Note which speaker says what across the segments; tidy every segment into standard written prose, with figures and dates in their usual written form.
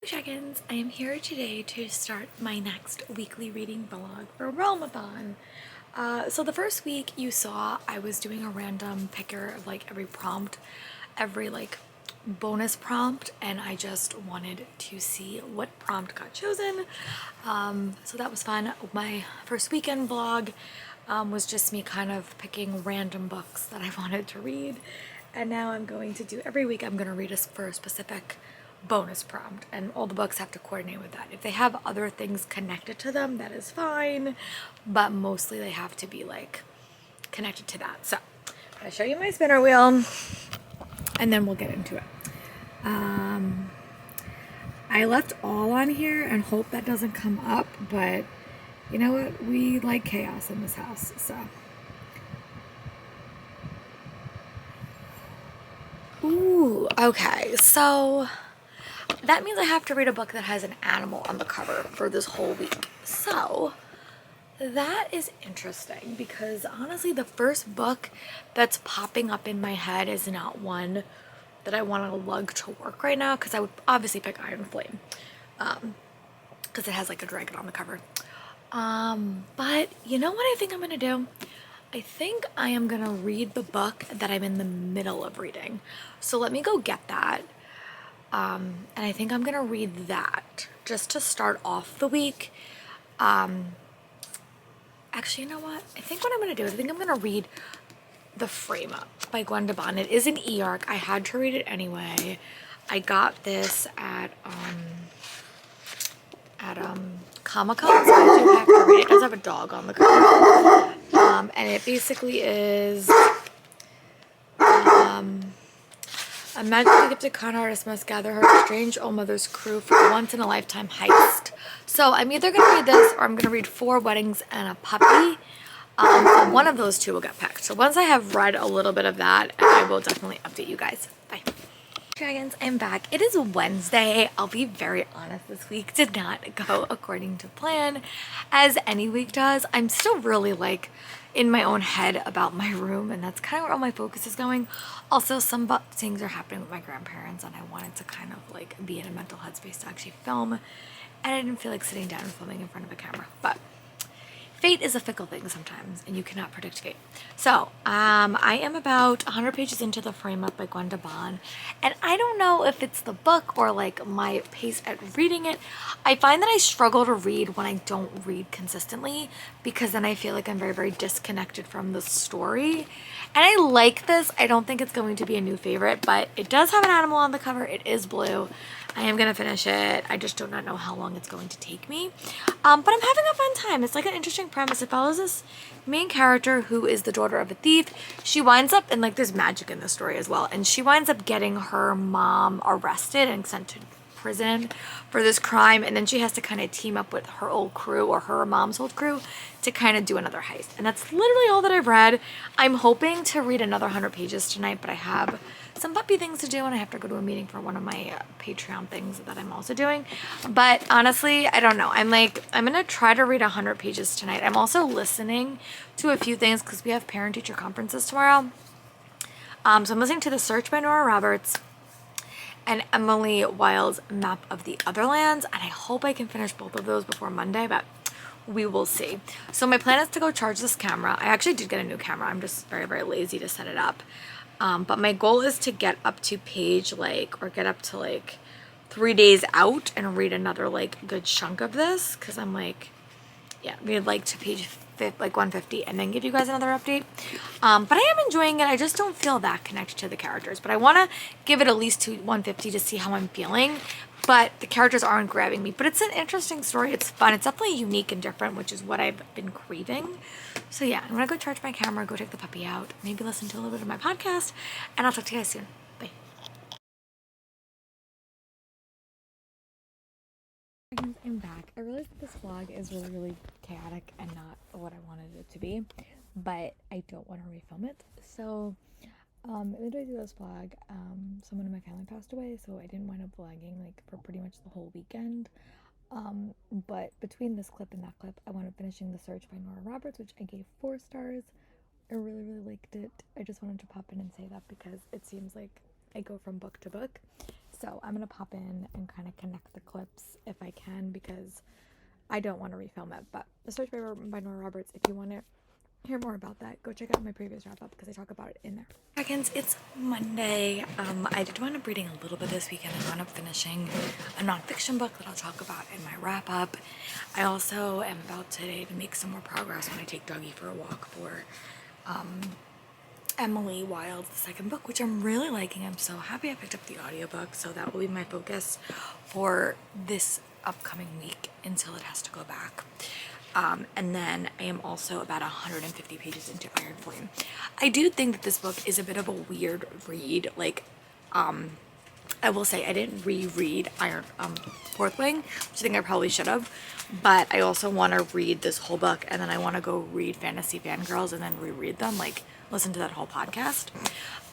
Speaker 1: Check-ins. I am here today to start my next weekly reading vlog for Ramadan. So the first week you saw I was doing a random picker of like every prompt, every like bonus prompt, and I just wanted to see what prompt got chosen. So that was fun. My first weekend vlog was just me kind of picking random books that I wanted to read, and now I'm going to do every week I'm going to read for a specific bonus prompt, and all the books have to coordinate with that. If they have other things connected to them, that is fine, but mostly they have to be like connected to that. So I'm gonna show you my spinner wheel and then we'll get into it. I left all on here and hope that doesn't come up, but you know what, we like chaos in this house. So ooh, okay, so that means I have to read a book that has an animal on the cover for this whole week. So that is interesting because honestly the first book that's popping up in my head is not one that I want to lug to work right now, because I would obviously pick Iron Flame because it has like a dragon on the cover. But you know what I think I'm gonna do? I think I am gonna read the book that I'm in the middle of reading. So let me go get that. And I think I'm gonna read that just to start off the week. Actually, you know what? I think what I'm gonna do is I think I'm gonna read The Frame Up by Gwenda Bond. It is an e-arc. I had to read it anyway. I got this at Comic-Con, so I do have to read it. It does have a dog on the cover. And it basically is a magically gifted con artist must gather her strange old mother's crew for a once-in-a-lifetime heist. So I'm either going to read this or I'm going to read 4 Weddings and a Puppy. So one of those two will get picked. So once I have read a little bit of that, I will definitely update you guys. Bye. Dragons, I'm back. It is Wednesday. I'll be very honest, this week did not go according to plan, as any week does. I'm still really like in my own head about my room, and that's kind of where all my focus is going. Also, some things are happening with my grandparents, and I wanted to kind of like be in a mental headspace to actually film, and I didn't feel like sitting down and filming in front of a camera. But fate is a fickle thing sometimes, and you cannot predict fate. So, I am about 100 pages into The Frame Up by Gwenda Bond, and I don't know if it's the book or like my pace at reading it. I find that I struggle to read when I don't read consistently, because then I feel like I'm very, very disconnected from the story. And I like this. I don't think it's going to be a new favorite, but it does have an animal on the cover. It is blue. I am gonna finish it. I just do not know how long it's going to take me. But I'm having a fun time. It's like an interesting premise. It follows this main character who is the daughter of a thief. She winds up, and like there's magic in the story as well, and she winds up getting her mom arrested and sent to prison for this crime, and then she has to kind of team up with her old crew, or her mom's old crew, to kind of do another heist. And that's literally all that I've read. I'm hoping to read another 100 pages tonight, but I have some puppy things to do, and I have to go to a meeting for one of my Patreon things that I'm also doing. But honestly, I don't know. I'm gonna try to read 100 pages tonight. I'm also listening to a few things because we have parent-teacher conferences tomorrow. So I'm listening to The Search by Nora Roberts and Emily Wilde's Map of the Otherlands, and I hope I can finish both of those before Monday, but we will see. So my plan is to go charge this camera. I actually did get a new camera. I'm just very, very lazy to set it up. But my goal is to get up to page get up to like 3 days out and read another like good chunk of this, because I'm like, yeah, read like to page 150 and then give you guys another update. But I am enjoying it. I just don't feel that connected to the characters, but I want to give it at least to 150 to see how I'm feeling. But the characters aren't grabbing me, but it's an interesting story. It's fun. It's definitely unique and different, which is what I've been craving. So yeah, I'm gonna go charge my camera, go take the puppy out, maybe listen to a little bit of my podcast, and I'll talk to you guys soon. Bye. I'm back. I realized that this vlog is really, really chaotic and not what I wanted it to be, but I don't want to refilm it. So in the day of this vlog, someone in my family passed away, so I didn't wind up vlogging like for pretty much the whole weekend. But between this clip and that clip, I wound up finishing The Search by Nora Roberts, which I gave 4 stars. I really, really liked it. I just wanted to pop in and say that because it seems like I go from book to book. So I'm going to pop in and kind of connect the clips if I can, because I don't want to refilm it. But The Search by Nora Roberts, if you want to hear more about that, go check out my previous wrap up because I talk about it in there. Seconds, it's Monday. I did wind up reading a little bit this weekend. I wound up finishing a nonfiction book that I'll talk about in my wrap up. I also am about today to make some more progress when I take Doggy for a walk for Emily Wilde's second book, which I'm really liking. I'm so happy I picked up the audiobook, so that will be my focus for this upcoming week until it has to go back. And then I am also about 150 pages into Iron Flame. I do think that this book is a bit of a weird read. Like, I will say I didn't reread Fourth Wing, which I think I probably should have, but I also want to read this whole book, and then I want to go read Fantasy Fangirls and then reread them, like listen to that whole podcast.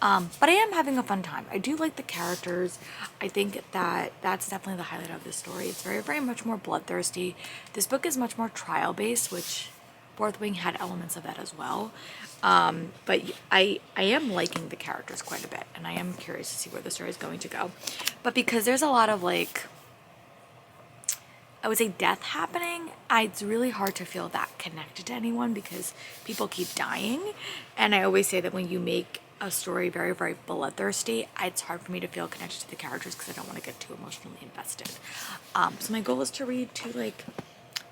Speaker 1: But I am having a fun time. I do like the characters. I think that that's definitely the highlight of this story. It's very, very much more bloodthirsty. This book is much more trial based, which Fourth Wing had elements of that as well. But I am liking the characters quite a bit, and I am curious to see where the story is going to go. But because there's a lot of, like, I would say death happening, it's really hard to feel that connected to anyone because people keep dying. And I always say that when you make a story very, very bloodthirsty, it's hard for me to feel connected to the characters because I don't want to get too emotionally invested. So my goal is to read to like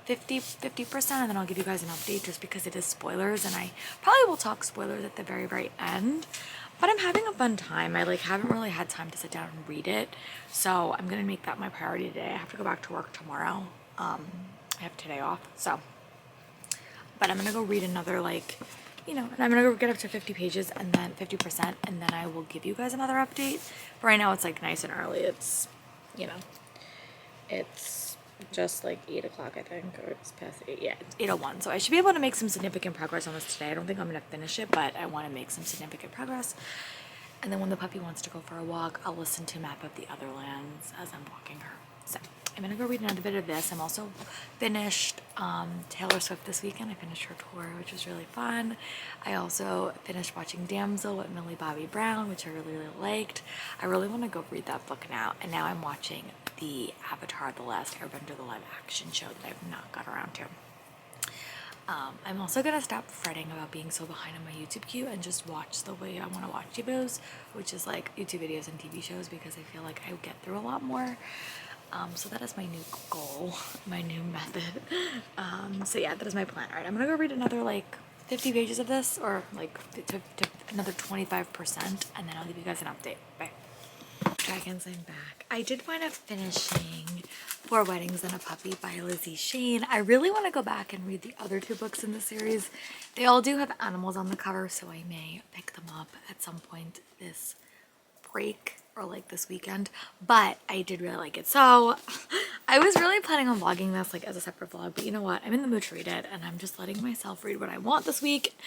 Speaker 1: 50%, and then I'll give you guys an update just because it is spoilers, and I probably will talk spoilers at the very, very end. But I'm having a fun time. I haven't really had time to sit down and read it, so I'm gonna make that my priority today. I have to go back to work tomorrow. I have today off, so. But I'm gonna go read another, like, you know, and I'm gonna go get up to 50 pages and then 50%, and then I will give you guys another update. But right now it's like nice and early. It's, you know, it's just like 8 o'clock, I think, or it's past 8. Yeah, it's 8:01. So I should be able to make some significant progress on this today. I don't think I'm gonna finish it, but I want to make some significant progress. And then when the puppy wants to go for a walk, I'll listen to Map of the Other Lands as I'm walking her. So I'm gonna go read another bit of this. I'm also finished Taylor Swift this weekend. I finished her tour, which was really fun. I also finished watching Damsel with Millie Bobby Brown, which I really, really liked. I really want to go read that book now. And now I'm watching the Avatar: The Last Airbender, the live action show that I've not got around to. I'm also gonna stop fretting about being so behind on my YouTube queue and just watch the way I want to watch videos, which is like YouTube videos and TV shows, because I feel like I get through a lot more. So that is my new goal, my new method. So yeah, that is my plan. All right, I'm gonna go read another like 50 pages of this, or like to another 25%, and then I'll give you guys an update. Bye. Dragons, I'm back. I did wind up finishing 4 Weddings and a Puppy by Lizzie Shane. I really want to go back and read the other 2 books in the series. They all do have animals on the cover, so I may pick them up at some point this break or like this weekend, but I did really like it. So I was really planning on vlogging this like as a separate vlog, but you know what? I'm in the mood to read it, and I'm just letting myself read what I want this week,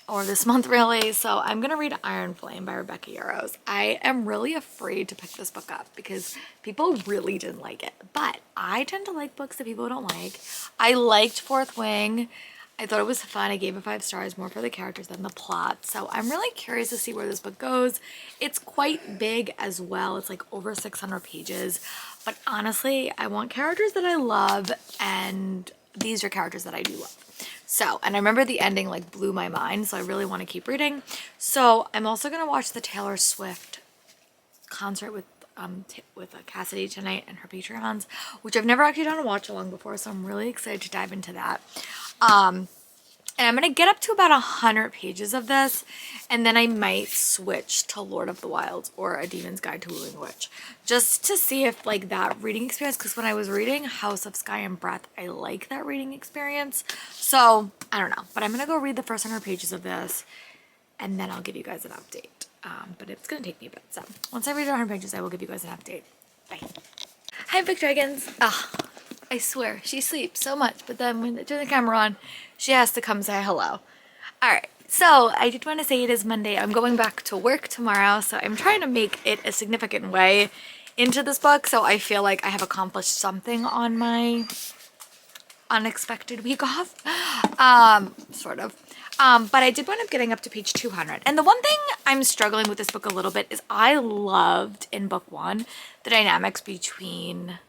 Speaker 1: or this month really. So I'm gonna read Iron Flame by Rebecca Yarros. I am really afraid to pick this book up because people really didn't like it, but I tend to like books that people don't like. I liked Fourth Wing. I thought it was fun. I gave it 5 stars, more for the characters than the plot. So I'm really curious to see where this book goes. It's quite big as well. It's like over 600 pages. But honestly, I want characters that I love, and these are characters that I do love. So, and I remember the ending like blew my mind, so I really want to keep reading. So I'm also going to watch the Taylor Swift concert with Cassidy tonight and her Patreons, which I've never actually done a watch along before, so I'm really excited to dive into that. And I'm gonna get up to about 100 pages of this, and then I might switch to Lord of the Wilds or A Demon's Guide to Wooing a Witch, just to see if like that reading experience, because when I was reading House of Sky and Breath, I like that reading experience. So I don't know, but I'm gonna go read the first 100 pages of this, and then I'll give you guys an update. But it's gonna take me a bit. So once I read 100 pages, I will give you guys an update. Bye. Hi, Big Dragons. I swear, she sleeps so much, but then when I turn the camera on, she has to come say hello. Alright, so I did want to say it is Monday. I'm going back to work tomorrow, so I'm trying to make it a significant way into this book, so I feel like I have accomplished something on my unexpected week off. Sort of. But I did wind up getting up to page 200. And the one thing I'm struggling with this book a little bit is I loved in book 1 the dynamics between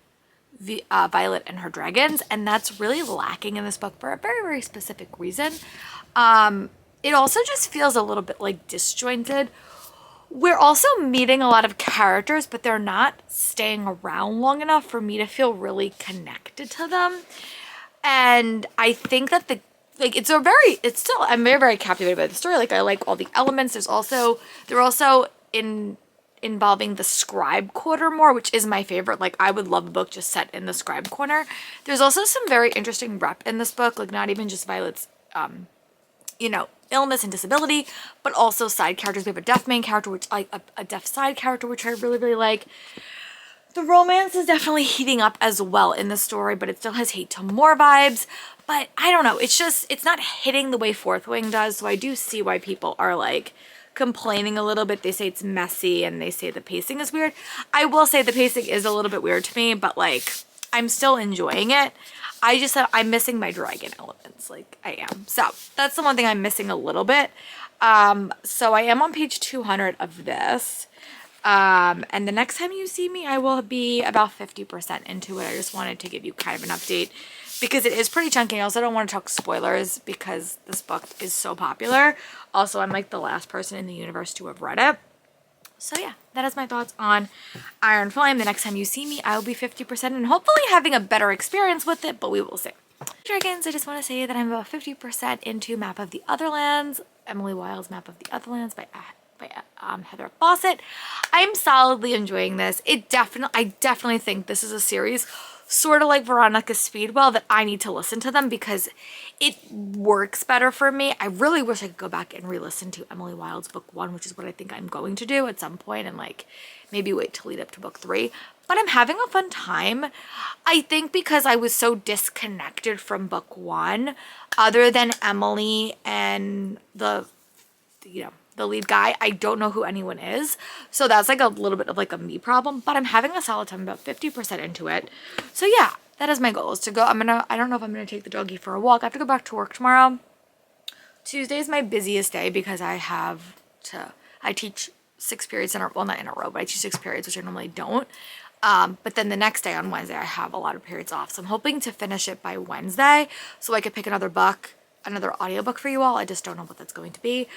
Speaker 1: Violet and her dragons, and that's really lacking in this book for a very, very specific reason. It also just feels a little bit like disjointed. We're also meeting a lot of characters, but they're not staying around long enough for me to feel really connected to them. And I think that I'm very, very captivated by the story. Like, I like all the elements. They're also involving the scribe quarter more, which is my favorite. Like, I would love a book just set in the scribe corner. There's also some very interesting rep in this book, like not even just Violet's, illness and disability, but also side characters. We have a deaf main character, which a deaf side character, which I really, really like. The romance is definitely heating up as well in the story, but it still has hate to more vibes. But I don't know. It's not hitting the way Fourth Wing does. So I do see why people are like complaining a little bit. They say it's messy and they say the pacing is weird. I will say the pacing is a little bit weird to me, but like I'm still enjoying it. I just said I'm missing my dragon elements. Like I am. So that's the one thing I'm missing a little bit. So I am on page 200 of this. And the next time you see me, I will be about 50% into it. I just wanted to give you kind of an update because it is pretty chunky. I also don't want to talk spoilers because this book is so popular. Also, I'm like the last person in the universe to have read it. So yeah, that is my thoughts on Iron Flame. The next time you see me, I will be 50% and hopefully having a better experience with it, but we will see. Dragons, I just want to say that I'm about 50% into Map of the Otherlands, Emily Wilde's Map of the Otherlands by Heather Fawcett. I'm solidly enjoying this. I definitely think this is a series sort of like Veronica Speedwell that I need to listen to them because it works better for me. I really wish I could go back and re-listen to Emily Wilde's book 1, which is what I think I'm going to do at some point, and like maybe wait to lead up to book 3. But I'm having a fun time. I think because I was so disconnected from book 1, other than Emily and the lead guy, I don't know who anyone is. So that's like a little bit of like a me problem, but I'm having a solid time, about 50% into it. So yeah, that is my goal, is to go. I don't know if I'm going to take the doggy for a walk. I have to go back to work tomorrow. Tuesday is my busiest day because I teach 6 periods not in a row, but I teach 6 periods, which I normally don't. But then the next day on Wednesday, I have a lot of periods off. So I'm hoping to finish it by Wednesday so I could pick another audiobook for you all. I just don't know what that's going to be.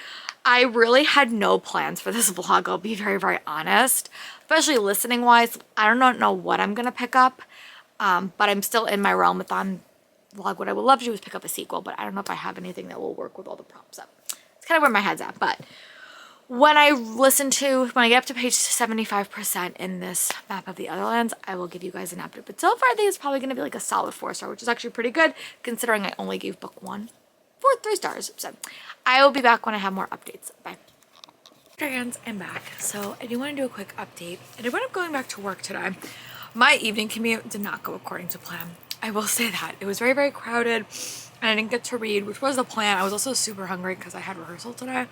Speaker 1: I really had no plans for this vlog. I'll be very, very honest, especially listening wise. I don't know what I'm going to pick up. But I'm still in my realm with on vlog. What I would love to do is pick up a sequel, but I don't know if I have anything that will work with all the prompts up. It's kind of where my head's at. But when I get up to page 75% in this Map of the Otherlands, I will give you guys an update. But so far, I think it's probably going to be like a solid 4-star, which is actually pretty good considering I only gave book 1 3 stars. So I will be back when I have more updates. Bye. Dragons, I'm back. So I do want to do a quick update. I did wind up going back to work today. My evening commute did not go according to plan. I will say that. It was very, very crowded and I didn't get to read, which was the plan. I was also super hungry because I had rehearsal today.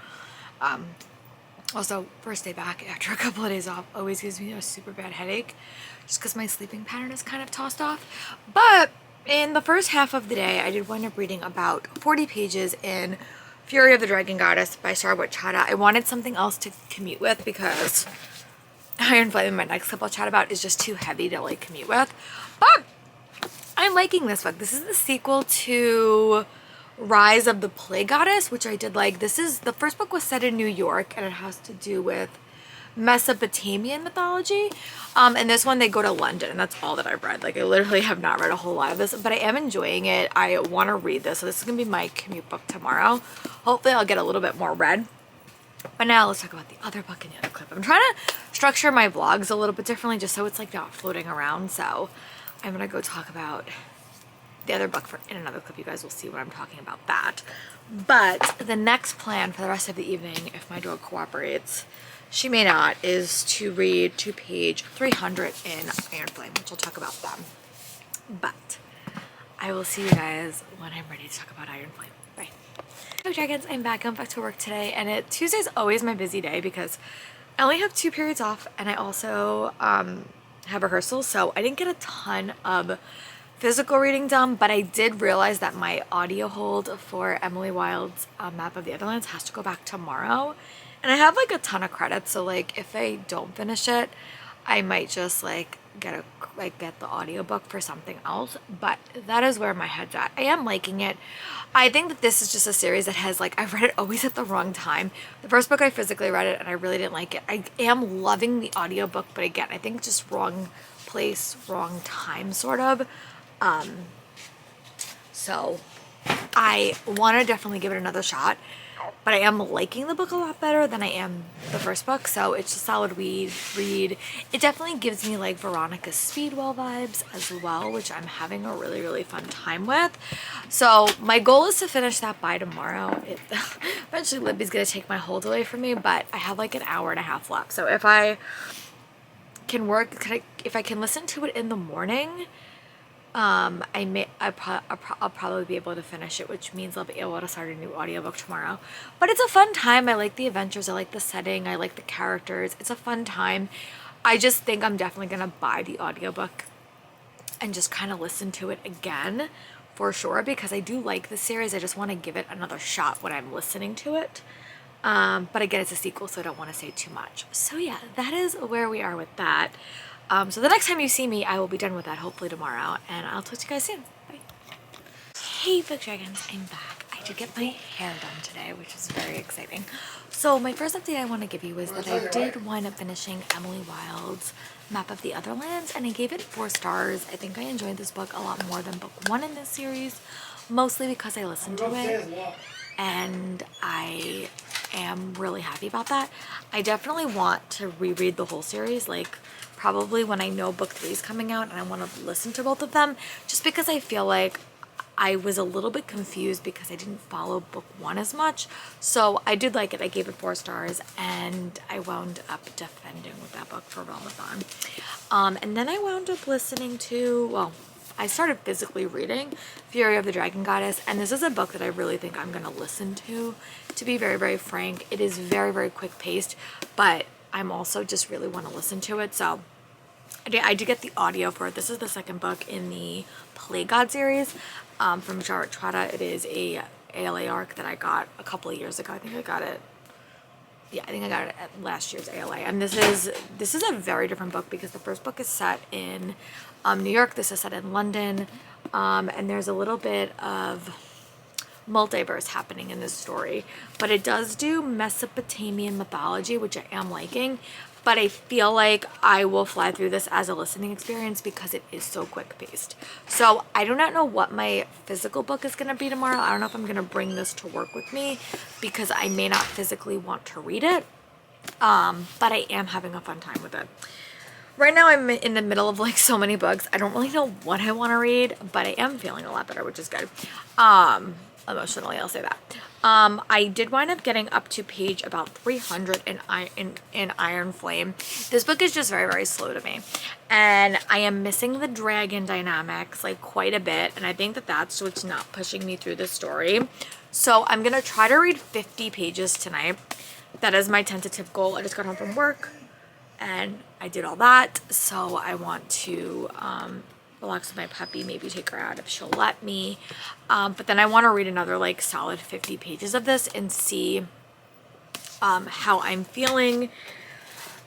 Speaker 1: Also, first day back after a couple of days off always gives me a super bad headache just because my sleeping pattern is kind of tossed off. But in the first half of the day, I did wind up reading about 40 pages in Fury of the Dragon Goddess by Sarwat Chadha. I wanted something else to commute with because Iron Flame, my next couple I'll chat about, is just too heavy to like commute with. But I'm liking this book. This is the sequel to Rise of the Plague Goddess, which I did like. The first book was set in New York and it has to do with Mesopotamian mythology. And this one they go to London, and that's all that I've read. Like I literally have not read a whole lot of this, but I am enjoying it. I want to read this. So this is going to be my commute book tomorrow. Hopefully I'll get a little bit more read. But now let's talk about the other book in the other clip. I'm trying to structure my vlogs a little bit differently just so it's like not floating around. So I'm going to go talk about the other book in another clip. You guys will see what I'm talking about that. But the next plan for the rest of the evening, if my dog cooperates, she may not, is to read to page 300 in Iron Flame, which I'll talk about them. But I will see you guys when I'm ready to talk about Iron Flame. Bye. Hello dragons, I'm back. I'm back to work today, and Tuesday's always my busy day because I only have 2 periods off and I also have rehearsals, so I didn't get a ton of physical reading done, but I did realize that my audio hold for Emily Wilde's Map of the Otherlands has to go back tomorrow. And I have like a ton of credits, so like if I don't finish it, I might just like get the audiobook for something else. But that is where my head's at. I am liking it. I think that this is just a series that has like, I've read it always at the wrong time. The first book I physically read it and I really didn't like it. I am loving the audiobook, but again, I think just wrong place, wrong time sort of. So I want to definitely give it another shot, but I am liking the book a lot better than I am the first book, so it's a solid read. It definitely gives me like Veronica Speedwell vibes as well, which I'm having a really, really fun time with. So my goal is to finish that by tomorrow. Eventually Libby's gonna take my hold away from me, but I have like an hour and a half left. So if I can if I can listen to it in the morning, I'll probably be able to finish it, which means I'll be able to start a new audiobook tomorrow. But it's a fun time. I like the adventures, I like the setting, I like the characters. It's a fun time. I just think I'm definitely gonna buy the audiobook and just kind of listen to it again for sure, because I do like the series. I just want to give it another shot when I'm listening to it. But again, it's a sequel, so I don't want to say too much. So yeah, that is where we are with that. So the next time you see me, I will be done with that, hopefully tomorrow, and I'll talk to you guys soon. Bye. Hey Book Dragons, I'm back. I did get my hair done today, which is very exciting. So my first update I want to give you is that I did wind up finishing Emily Wilde's Map of the Otherlands, and I gave it 4 stars. I think I enjoyed this book a lot more than book 1 in this series, mostly because I listened to it, and I am really happy about that. I definitely want to reread the whole series, like probably when I know book 3 is coming out, and I want to listen to both of them, just because I feel like I was a little bit confused because I didn't follow book 1 as much. So I did like it. I gave it 4 stars, and I wound up defending with that book for Ramadan. And then I wound up listening to, well, I started physically reading Fury of the Dragon Goddess, and this is a book that I really think I'm going to listen to be very, very frank. It is very, very quick paced, but I'm also just really want to listen to it. So I did get the audio for it. This is the second book in the Plague God series from Jarrett Trotta. It is a ALA arc that I got a couple of years ago. I think I got it at last year's ALA. And this is a very different book because the first book is set in New York. This is set in London, and there's a little bit of multiverse happening in this story, but it does do Mesopotamian mythology, which I am liking. But I feel like I will fly through this as a listening experience because it is so quick paced. So I do not know what my physical book is going to be tomorrow. I don't know if I'm going to bring this to work with me because I may not physically want to read it. But I am having a fun time with it. Right now I'm in the middle of like so many books. I don't really know what I want to read, but I am feeling a lot better, which is good. Emotionally, I'll say that. I did wind up getting up to page about 300 in Iron Flame. This book is just very, very slow to me. And I am missing the dragon dynamics like quite a bit. And I think that that's what's not pushing me through the story. So I'm going to try to read 50 pages tonight. That is my tentative goal. I just got home from work and I did all that. So I want to relax with my puppy, maybe take her out if she'll let me. But then I want to read another like solid 50 pages of this and see how I'm feeling.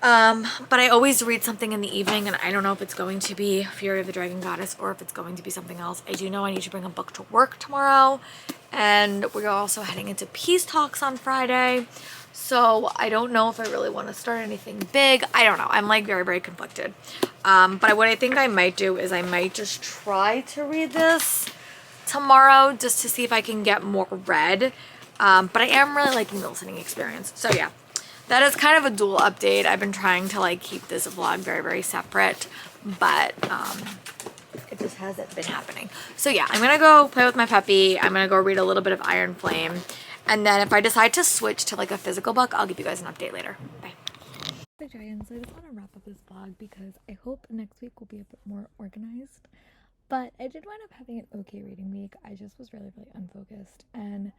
Speaker 1: But I always read something in the evening, and I don't know if it's going to be Fury of the Dragon Goddess or if it's going to be something else. I do know I need to bring a book to work tomorrow, and we're also heading into peace talks on Friday. So I don't know if I really want to start anything big. I don't know. I'm like very, very conflicted. But what I think I might do is I might just try to read this tomorrow just to see if I can get more read. But I am really liking the listening experience. So yeah, that is kind of a dual update. I've been trying to like keep this vlog very, very separate, but it just hasn't been happening. So yeah, I'm gonna go play with my puppy. I'm gonna go read a little bit of Iron Flame. And then if I decide to switch to like a physical book, I'll give you guys an update later. Bye. Hey Dragons, so I just want to wrap up this vlog because I hope next week will be a bit more organized. But I did wind up having an okay reading week. I just was really, really unfocused. And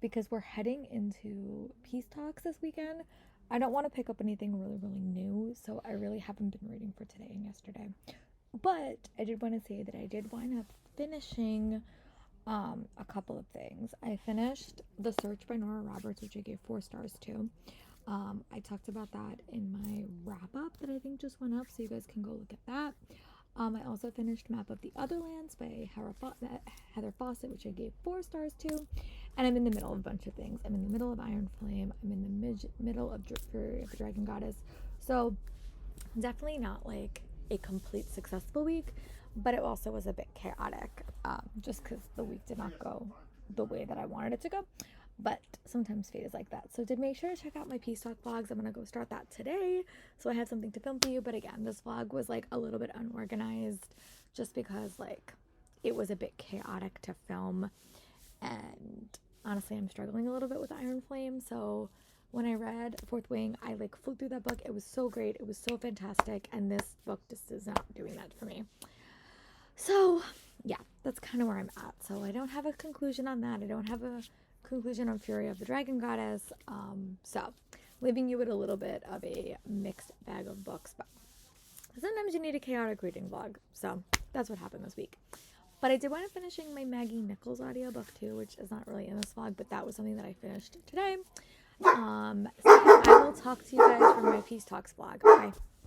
Speaker 1: because we're heading into peace talks this weekend, I don't want to pick up anything really, really new. So I really haven't been reading for today and yesterday. But I did want to say that I did wind up finishing a couple of things. I finished The Search by Nora Roberts, which I gave 4 stars to. I talked about that in my wrap up that I think just went up, so you guys can go look at that. I also finished Map of the Otherlands by Heather Fawcett, which I gave 4 stars to. And I'm in the middle of a bunch of things. I'm in the middle of Iron Flame. I'm in the middle of Fury of the Dragon Goddess. So definitely not like a complete successful week, but it also was a bit chaotic, just because the week did not go the way that I wanted it to go. But sometimes fate is like that. So did make sure to check out my Peace Talk vlogs. I'm gonna go start that today, so I have something to film for you. But again, this vlog was like a little bit unorganized, just because like it was a bit chaotic to film, and honestly, I'm struggling a little bit with Iron Flame. So when I read Fourth Wing, I like flew through that book. It was so great. It was so fantastic. And this book just is not doing that for me. So yeah, that's kind of where I'm at. So I don't have a conclusion on that. I don't have a conclusion on Fury of the Dragon Goddess. So leaving you with a little bit of a mixed bag of books. But sometimes you need a chaotic reading vlog. So that's what happened this week. But I did wind up finishing my Maggie Nichols audiobook too, which is not really in this vlog, but that was something that I finished today. So I will talk to you guys for my Peace Talks vlog. Bye.